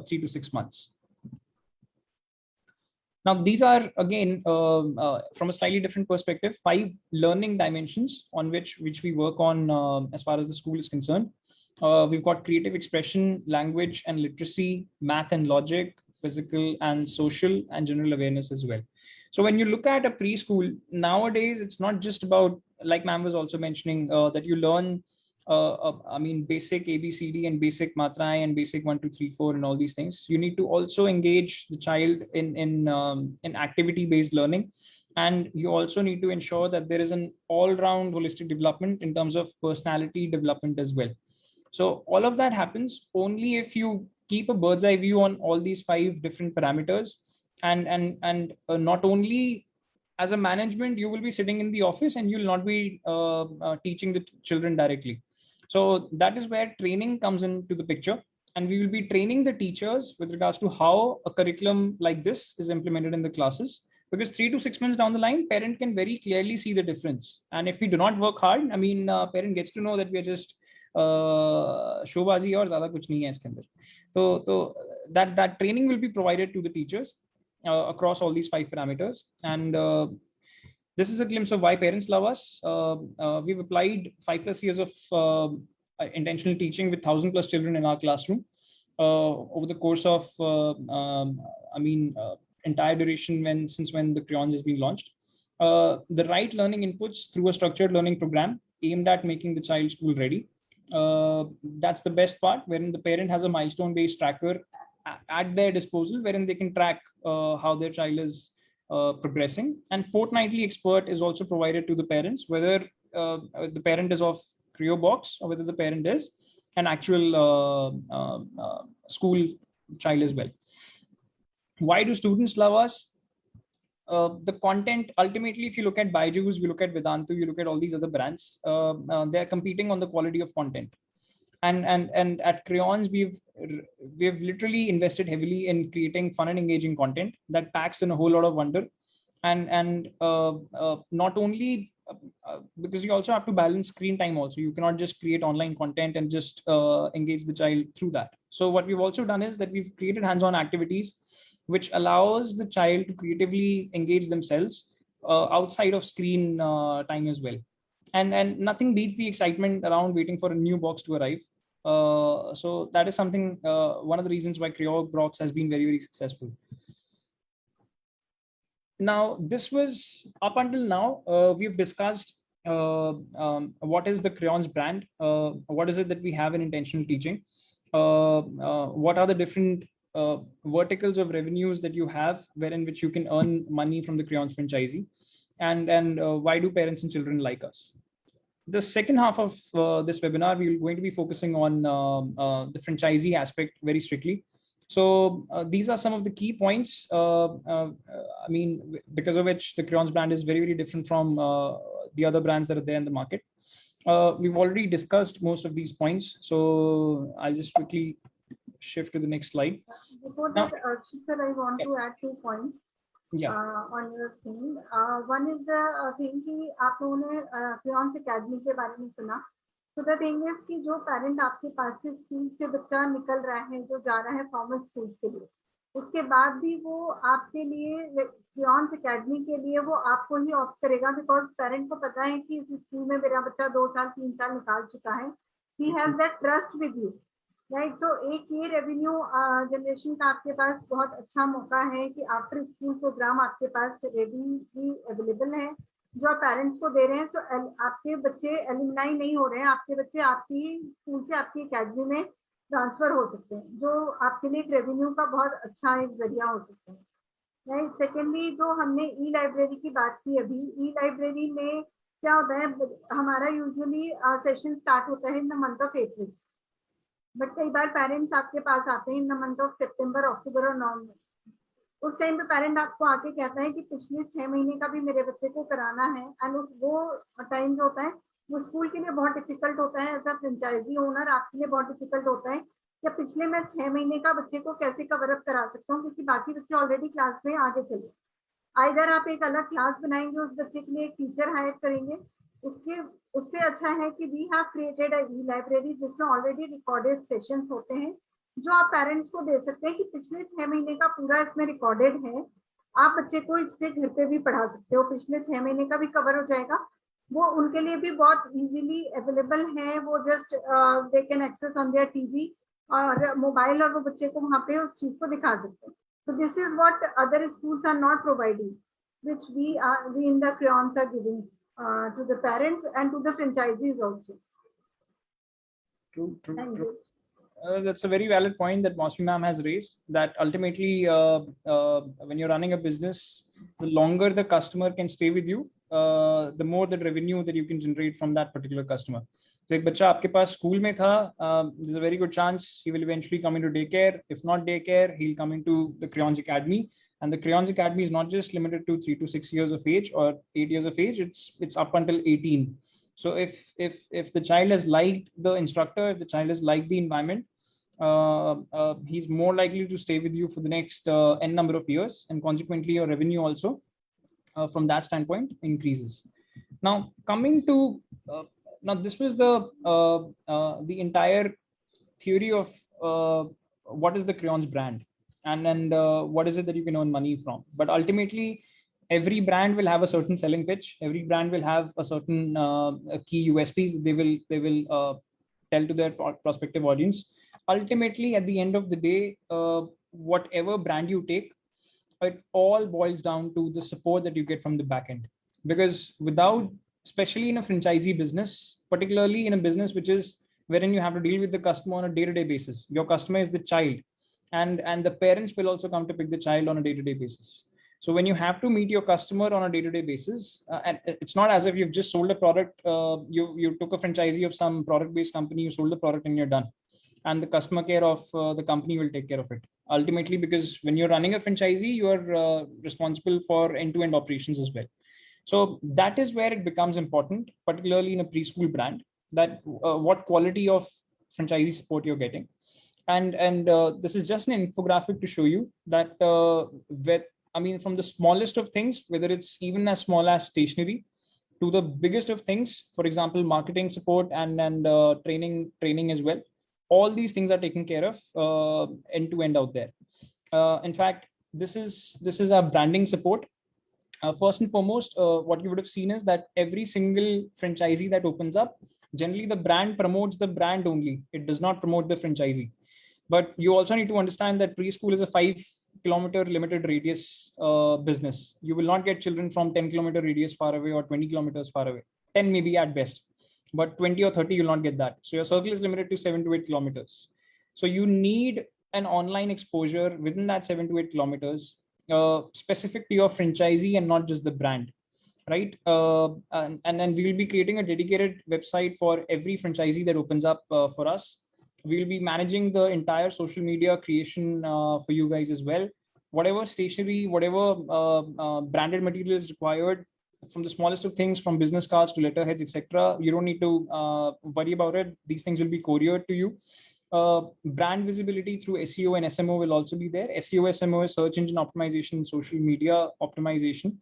A: 3 to 6 months. Now, these are, again, from a slightly different perspective, 5 learning dimensions on which we work on as far as the school is concerned. We've got creative expression, language and literacy, math and logic, physical and social, and general awareness as well. So when you look at a preschool, nowadays, it's not just about like ma'am was also mentioning, that you learn, I mean, basic ABCD and basic Matrai and basic 1, 2, 3, 4 and all these things. You need to also engage the child in activity-based learning. And you also need to ensure that there is an all-round holistic development in terms of personality development as well. So all of that happens only if you keep a bird's eye view on all these 5 different parameters. And not only as a management, you will be sitting in the office and you will not be teaching the children directly. So that is where training comes into the picture. And we will be training the teachers with regards to how a curriculum like this is implemented in the classes. Because 3 to 6 months down the line, parent can very clearly see the difference. And if we do not work hard, I mean, parent gets to know that we are just शोबाजी और ज्यादा कुछ नहीं है इसके अंदर. तो that training will be provided to the teachers across all these 5 parameters. And this is a glimpse of why parents love us. We've applied 5+ years of intentional teaching with 1,000+ children in our classroom over the course of entire duration since when the Crayons has been launched. The right learning inputs through a structured learning program aimed at making the child school ready. That's the best part, wherein the parent has a milestone-based tracker at their disposal, wherein they can track how their child is progressing. And fortnightly expert is also provided to the parents, whether the parent is of Creo box or whether the parent is an actual school child as well. Why do students love us? The content, ultimately, if you look at Byju's, you look at Vedantu, you look at all these other brands, they're competing on the quality of content. And at Crayons, we've literally invested heavily in creating fun and engaging content that packs in a whole lot of wonder. And not only because you also have to balance screen time also. You cannot just create online content and just engage the child through that. So what we've also done is that we've created hands-on activities which allows the child to creatively engage themselves outside of screen time as well. And nothing beats the excitement around waiting for a new box to arrive. So that is something, one of the reasons why Creo box has been very, very successful. Now, this was up until now, we've discussed what is the Crayons brand, what is it that we have in intentional teaching, what are the different verticals of revenues that you have, wherein which you can earn money from the Crayons franchisee, and why do parents and children like us. The second half of this webinar, we're going to be focusing on the franchisee aspect very strictly. So these are some of the key points, I mean, because of which the Crayons brand is very, very different from the other brands that are there in the market. We've already discussed most of these points, so I'll just quickly shift to the next slide.
B: Before that, Shikhar, I want to add 2 points on your thing. One is the thing कि आप लोगों ने Crayons Academy के बारे में सुना. So the thing is कि जो parent आपके पास से स्कूल से बच्चा निकल रहा है, जो जा रहा है फॉर्मल स्कूल के लिए, उसके बाद भी वो आपके लिए Crayons Academy के लिए वो आपको ही ऑप्ट करेगा, बिकॉज पेरेंट को पता है कि इस स्कूल में मेरा बच्चा 2 साल 3 साल निकाल चुका है. He has that trust with you, right? So एक ये रेवेन्यू जनरेशन का आपके पास बहुत अच्छा मौका है कि आफ्टर स्कूल प्रोग्राम आपके पास रेडी अवेलेबल है जो आप पेरेंट्स को दे रहे हैं. तो आपके बच्चे एलिमनाई नहीं हो रहे हैं, आपके बच्चे आपकी स्कूल से आपकी एकेडमी में ट्रांसफर हो सकते हैं, जो आपके लिए एक रेवेन्यू का बहुत अच्छा एक जरिया हो सकता है, राइट. सेकेंडली, जो हमने ई लाइब्रेरी की बात की अभी, ई लाइब्रेरी में क्या होता है, हमारा यूजुअली सेशन स्टार्ट होता है in the month of April, but कई बार पेरेंट्स आपके पास आते हैं इन द मंथ ऑफ सितंबर, अक्टूबर और नवंबर. उस टाइम पे पेरेंट आपको आके कहता है कि पिछले 6 महीने का भी मेरे बच्चे को कराना है. एंड वो टाइम जो होता है वो स्कूल के लिए बहुत डिफिकल्ट होता है. एज अ फ्रेंचाइजी ओनर आपके लिए बहुत डिफिकल्ट होता है कि पिछले मैं 6 महीने का बच्चे को कैसे कवर अप करा सकता हूँ, क्योंकि बाकी बच्चे ऑलरेडी क्लास में आगे चले. आइदर आप एक अलग क्लास बनाएंगे, उस बच्चे के लिए एक टीचर हायर करेंगे, उससे अच्छा है कि we have created a e library जिसमें ऑलरेडी रिकॉर्डेड सेशंस होते हैं जो आप पेरेंट्स को दे सकते हैं कि पिछले 6 महीने का पूरा इसमें रिकॉर्डेड है. आप बच्चे को इससे घर पे भी पढ़ा सकते हो, पिछले 6 महीने का भी कवर हो जाएगा. वो उनके लिए भी बहुत इजीली अवेलेबल है. वो just they can access on their TV और मोबाइल, और वो बच्चे को वहाँ पे उस चीज को दिखा सकते हैं. So this is what other schools are not providing, which we in the Crayons are giving. to the parents and to the franchisees also.
A: True, true,
B: Thank
A: true.
B: you.
A: That's a very valid point that Mosmi ma'am has raised, that ultimately when you're running a business, the longer the customer can stay with you, the more the revenue that you can generate from that particular customer. So एक बच्चा आपके पास school में था, there's a very good chance he will eventually come into daycare. If not daycare, he'll come into the Crayons Academy. And the Crayons Academy is not just limited to 3 to 6 years of age or 8 years of age. It's up until 18. So if the child has liked the instructor, if the child has liked the environment, he's more likely to stay with you for the next n number of years, and consequently your revenue also from that standpoint increases. Now coming to now this was the entire theory of what is the Crayons brand, and what is it that you can earn money from. But ultimately every brand will have a certain selling pitch. Every brand will have a certain key USPs that they will tell to their prospective audience. Ultimately, at the end of the day, whatever brand you take, it all boils down to the support that you get from the back end. Because without, especially in a franchisee business, particularly in a business which is wherein you have to deal with the customer on a day-to-day basis, your customer is the child, and the parents will also come to pick the child on a day-to-day basis. So when you have to meet your customer on a day-to-day basis, and it's not as if you've just sold a product, you took a franchisee of some product-based company, you sold the product and you're done. And the customer care of the company will take care of it. Ultimately, because when you're running a franchisee, you are responsible for end-to-end operations as well. So that is where it becomes important, particularly in a preschool brand, that what quality of franchisee support you're getting. And this is just an infographic to show you that from the smallest of things, whether it's even as small as stationery, to the biggest of things, for example, marketing support and training as well. All these things are taken care of end to end out there. In fact, this is our branding support. First and foremost, what you would have seen is that every single franchisee that opens up, generally the brand promotes the brand only. It does not promote the franchisee. But you also need to understand that preschool is a 5-kilometer limited radius business. You will not get children from 10-kilometer radius far away or 20 kilometers far away. 10 maybe at best, but 20 or 30 you'll not get that. So your circle is limited to 7 to 8 kilometers. So you need an online exposure within that 7 to 8 kilometers, specific to your franchisee and not just the brand, right? And then we will be creating a dedicated website for every franchisee that opens up for us. We will be managing the entire social media creation for you guys as well. Whatever stationery, whatever branded material is required, from the smallest of things, from business cards to letterheads, etc. You don't need to worry about it. These things will be couriered to you. Brand visibility through SEO and SMO will also be there. SEO, SMO is search engine optimization, social media optimization.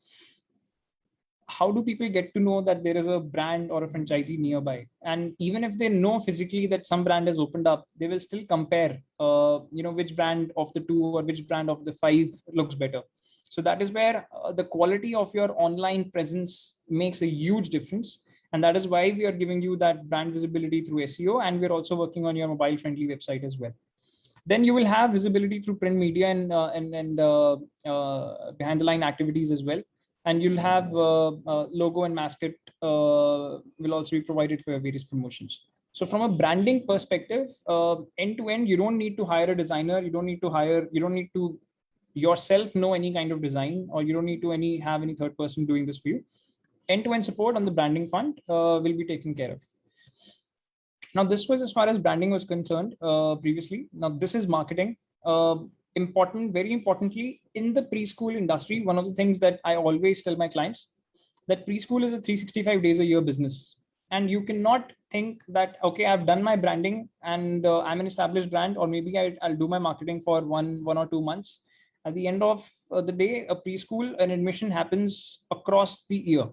A: How do people get to know that there is a brand or a franchisee nearby? And even if they know physically that some brand has opened up, they will still compare, which brand of the 2 or which brand of the 5 looks better. So that is where the quality of your online presence makes a huge difference. And that is why we are giving you that brand visibility through SEO. And we're also working on your mobile friendly website as well. Then you will have visibility through print media and behind the line activities as well. And you'll have logo and mascot will also be provided for your various promotions. So from a branding perspective, end to end, you don't need to hire a designer. You don't need to yourself know any kind of design, or you don't need to have any third person doing this for you. End to end support on the branding front will be taken care of. Now, this was as far as branding was concerned previously. Now, this is marketing. Very importantly, in the preschool industry, one of the things that I always tell my clients, that preschool is a 365 days a year business. And you cannot think that, okay, I've done my branding and I'm an established brand, or maybe I'll do my marketing for one or 2 months. At the end of the day, a preschool, an admission happens across the year.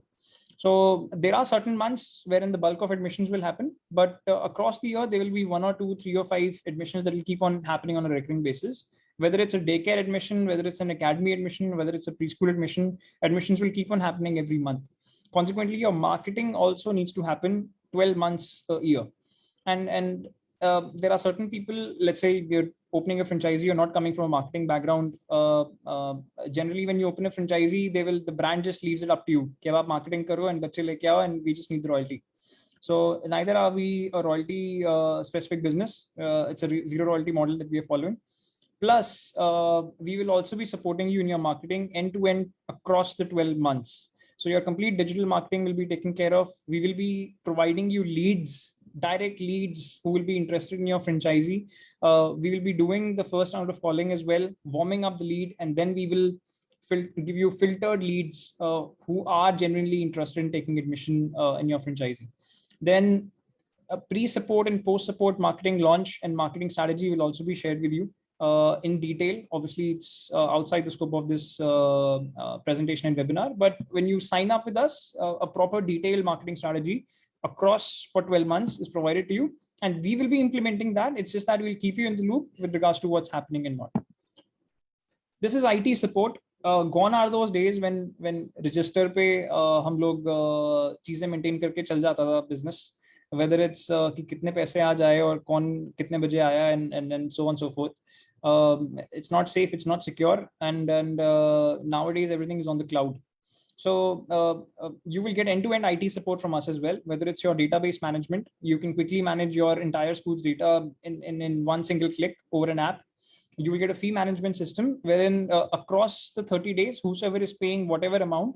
A: So there are certain months wherein the bulk of admissions will happen, but across the year, there will be 1 or 2, 3 or 5 admissions that will keep on happening on a recurring basis. Whether it's a daycare admission, whether it's an academy admission, whether it's a preschool admission, admissions will keep on happening every month. Consequently, your marketing also needs to happen 12 months a year. And there are certain people, let's say opening a franchisee, you're not coming from a marketing background, generally when you open a franchisee, the brand just leaves it up to you. Ki ab aap marketing karo and bache leke aao and we just need the royalty. So neither are we a royalty specific business. It's a zero royalty model that we are following. Plus, we will also be supporting you in your marketing end to end across the 12 months. So your complete digital marketing will be taken care of. We will be providing you leads, direct leads who will be interested in your franchisee. We will be doing the first round of calling as well, warming up the lead, and then we will give you filtered leads who are genuinely interested in taking admission in your franchisee. Then pre-support and post-support marketing launch and marketing strategy will also be shared with you in detail. Obviously, it's outside the scope of this presentation and webinar. But when you sign up with us, a proper detailed marketing strategy across for 12 months is provided to you. And we will be implementing that. It's just that we'll keep you in the loop with regards to what's happening and not. This is IT support. Gone are those days when register पे हम लोग चीजें maintain करके चल जाता था business, whether it's कि कितने पैसे आ जाए और कौन कितने बजे आया and so on and so forth. It's not safe, it's not secure, and nowadays everything is on the cloud. So you will get end-to-end IT support from us as well, whether it's your database management. You can quickly manage your entire school's data in one single click over an app. You will get a fee management system wherein across the 30 days, whosoever is paying whatever amount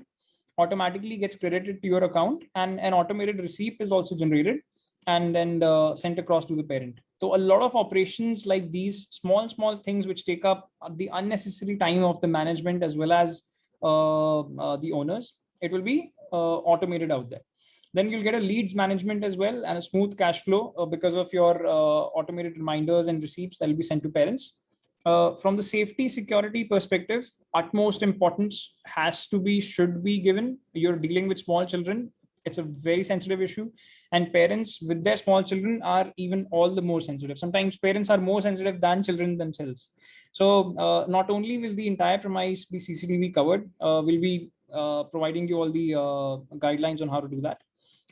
A: automatically gets credited to your account, and an automated receipt is also generated and then sent across to the parent. So a lot of operations like these small things which take up the unnecessary time of the management as well as the owners, it will be automated out there. Then you'll get a leads management as well and a smooth cash flow because of your automated reminders and receipts that will be sent to parents. From the safety security perspective, utmost importance should be given. You're dealing with small children. It's a very sensitive issue, and parents with their small children are even all the more sensitive. Sometimes parents are more sensitive than children themselves. So not only will the entire premise be CCTV covered, we'll be providing you all the guidelines on how to do that.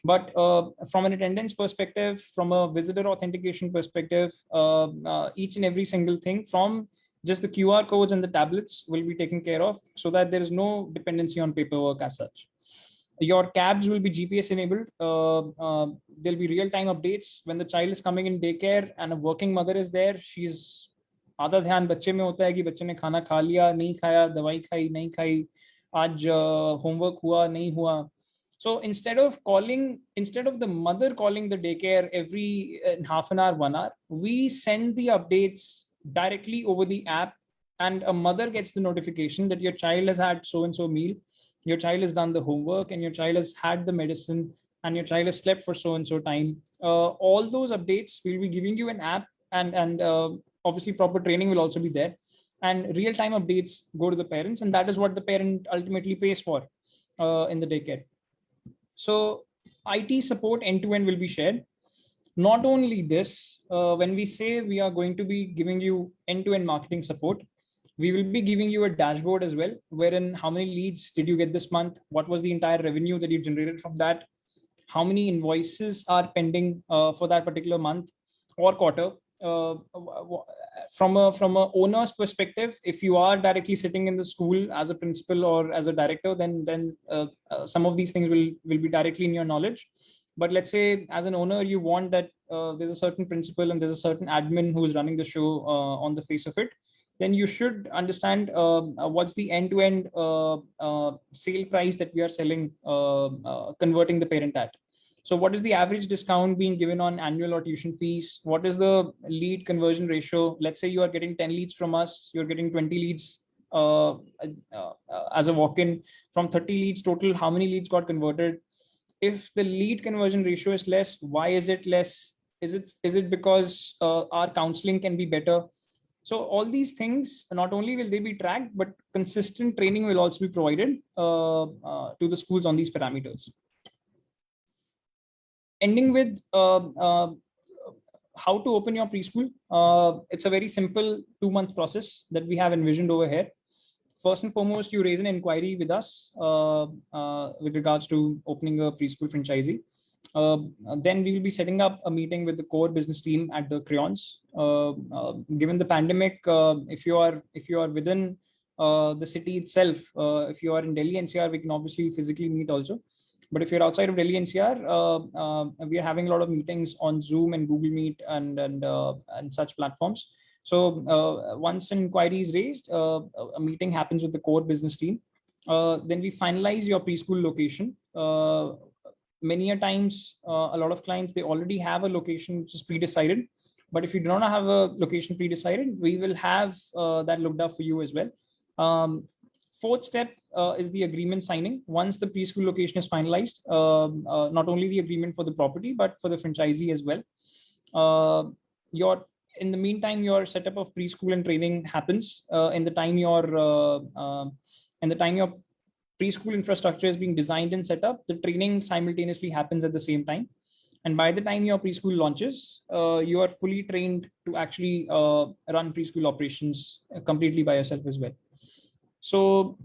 A: But from an attendance perspective, from a visitor authentication perspective, each and every single thing from just the QR codes and the tablets will be taken care of so that there is no dependency on paperwork as such. Your cabs will be GPS enabled. There'll be real-time updates when the child is coming in daycare and a working mother is there. She's आधा ध्यान बच्चे में होता है कि बच्चे ने खाना खा लिया, नहीं खाया, दवाई खाई, नहीं खाई, आज homework हुआ, नहीं हुआ. So instead of the mother calling the daycare every half an hour, 1 hour, we send the updates directly over the app, and a mother gets the notification that your child has had so-and-so meal, your child has done the homework, and your child has had the medicine, and your child has slept for so-and-so time. All those updates will be giving you an app, and obviously proper training will also be there. And real-time updates go to the parents, and that is what the parent ultimately pays for in the daycare. So IT support end-to-end will be shared. Not only this, when we say we are going to be giving you end-to-end marketing support, we will be giving you a dashboard as well, wherein how many leads did you get this month? What was the entire revenue that you generated from that? How many invoices are pending for that particular month or quarter? From a owner's perspective, if you are directly sitting in the school as a principal or as a director, then some of these things will be directly in your knowledge. But let's say as an owner, you want that there's a certain principal and there's a certain admin who's running the show on the face of it, then you should understand what's the end-to-end sale price that we are selling, converting the parent at. So what is the average discount being given on annual or tuition fees? What is the lead conversion ratio? Let's say you are getting 10 leads from us, you're getting 20 leads as a walk-in. From 30 leads total, how many leads got converted? If the lead conversion ratio is less, why is it less? Is it because our counseling can be better? So all these things, not only will they be tracked, but consistent training will also be provided to the schools on these parameters. Ending with how to open your preschool. It's a very simple 2-month process that we have envisioned over here. First and foremost, you raise an inquiry with us with regards to opening a preschool franchisee. Then we will be setting up a meeting with the core business team at the Crayons. Given the pandemic, if you are within the city itself, if you are in Delhi NCR, we can obviously physically meet also. But if you're outside of Delhi NCR, we are having a lot of meetings on Zoom and Google Meet and such platforms. So once an inquiry is raised, a meeting happens with the core business team. Then we finalize your preschool location. Many a times, a lot of clients, they already have a location which is pre-decided. But if you do not have a location pre-decided, we will have that looked up for you as well. Fourth step is the agreement signing. Once the preschool location is finalized, not only the agreement for the property, but for the franchisee as well. In the meantime, your setup of preschool and training happens in the time your preschool infrastructure is being designed and set up. The training simultaneously happens at the same time. And by the time your preschool launches, you are fully trained to actually run preschool operations completely by yourself as well. So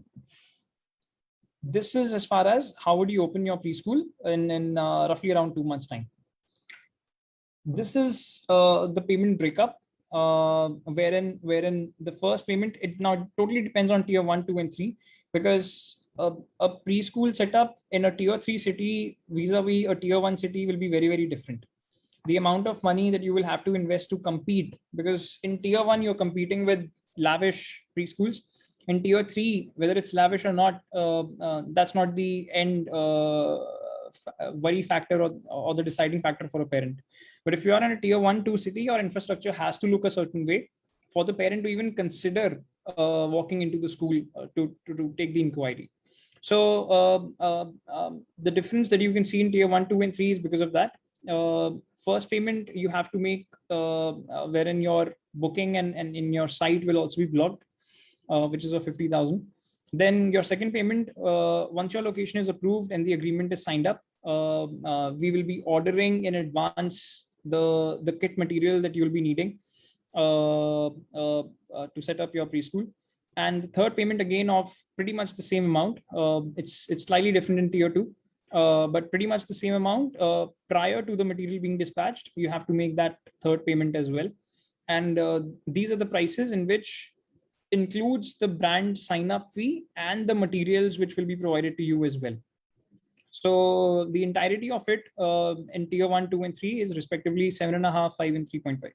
A: this is as far as how would you open your preschool in roughly around 2 months' time. This is the payment breakup, wherein the first payment, it now totally depends on tier 1, 2, and 3, because a preschool setup in a tier 3 city vis-a-vis a tier 1 city will be very, very different. The amount of money that you will have to invest to compete, because in tier 1, you're competing with lavish preschools. In tier 3, whether it's lavish or not, that's not the end worry factor or the deciding factor for a parent. But if you are in a tier 1, 2 city, your infrastructure has to look a certain way for the parent to even consider walking into the school to take the inquiry. So the difference that you can see in tier 1, 2, and 3 is because of that. First payment you have to make, wherein your booking and in your site will also be blocked, which is of 50,000. Then your second payment, once your location is approved and the agreement is signed up, we will be ordering in advance the kit material that you'll be needing to set up your preschool. And the third payment, again, of pretty much the same amount. It's slightly different in tier 2, but pretty much the same amount. Prior to the material being dispatched, you have to make that third payment as well. And these are the prices in which includes the brand sign-up fee and the materials which will be provided to you as well. So the entirety of it in tier 1, 2, and 3 is respectively 7.5, 5, and 3.5.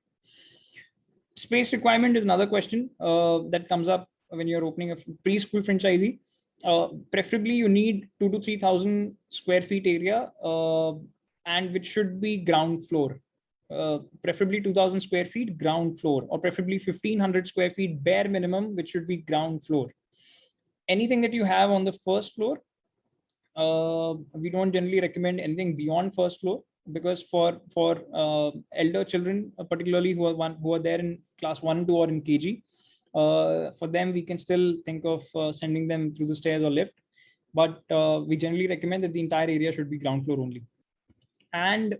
A: Space requirement is another question that comes up when you're opening a preschool franchisee. Preferably, you need 2,000 to 3,000 square feet area, and which should be ground floor. Preferably 2,000 square feet ground floor, or preferably 1,500 square feet bare minimum, which should be ground floor. Anything that you have on the first floor, we don't generally recommend anything beyond first floor, because for elder children, particularly who are there in class 1, 2, or in KG, for them we can still think of sending them through the stairs or lift, but we generally recommend that the entire area should be ground floor only. And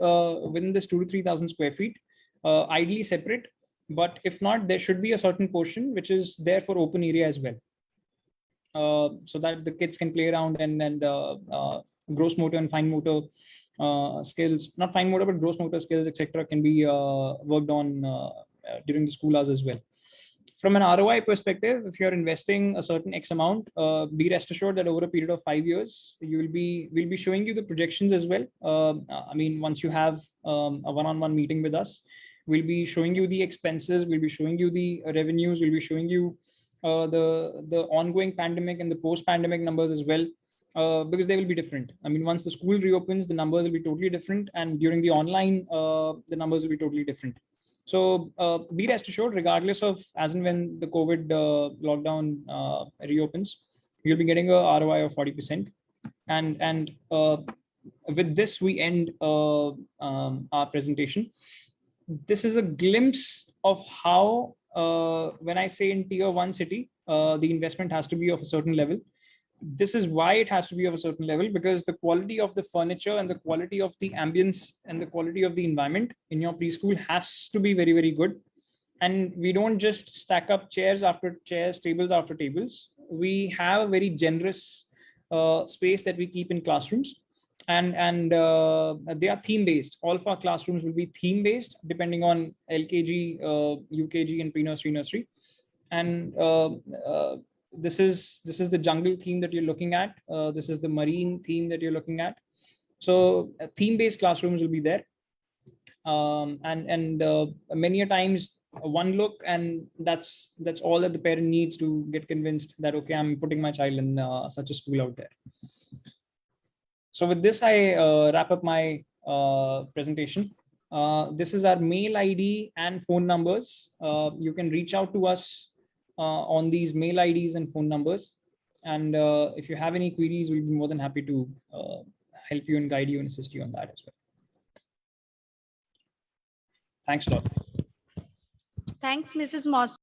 A: within this 2,000 to 3,000 square feet, ideally separate, but if not, there should be a certain portion which is there for open area as well, so that the kids can play around and gross motor and fine motor skills, not fine motor, but gross motor skills, etc., can be worked on during the school hours as well. From an ROI perspective, if you're investing a certain X amount, be rest assured that over a period of 5 years, we'll be showing you the projections as well. I mean, once you have a one-on-one meeting with us, we'll be showing you the expenses, we'll be showing you the revenues, we'll be showing you the ongoing pandemic and the post-pandemic numbers as well, because they will be different. I mean, once the school reopens, the numbers will be totally different, and during the online, the numbers will be totally different. So be rest assured, regardless of as and when the COVID lockdown reopens, you'll be getting a ROI of 40%. And with this, we end our presentation. This is a glimpse of how, when I say in tier 1 city, the investment has to be of a certain level. This is why it has to be of a certain level, because the quality of the furniture and the quality of the ambience and the quality of the environment in your preschool has to be very, very good. And we don't just stack up chairs after chairs, tables after tables. We have a very generous space that we keep in classrooms. and they are theme based. All of our classrooms will be theme based, depending on LKG, UKG, and pre-nursery, nursery. And this is the jungle theme that you're looking at. This is the marine theme that you're looking at. So theme based classrooms will be there. And many a times one look, and that's all that the parent needs to get convinced that, okay, I'm putting my child in such a school out there. So with this, I wrap up my presentation. This is our mail ID and phone numbers. You can reach out to us on these mail IDs and phone numbers. And if you have any queries, we'll be more than happy to help you and guide you and assist you on that as well. Thanks a lot.
C: Thanks, Mrs. Moss.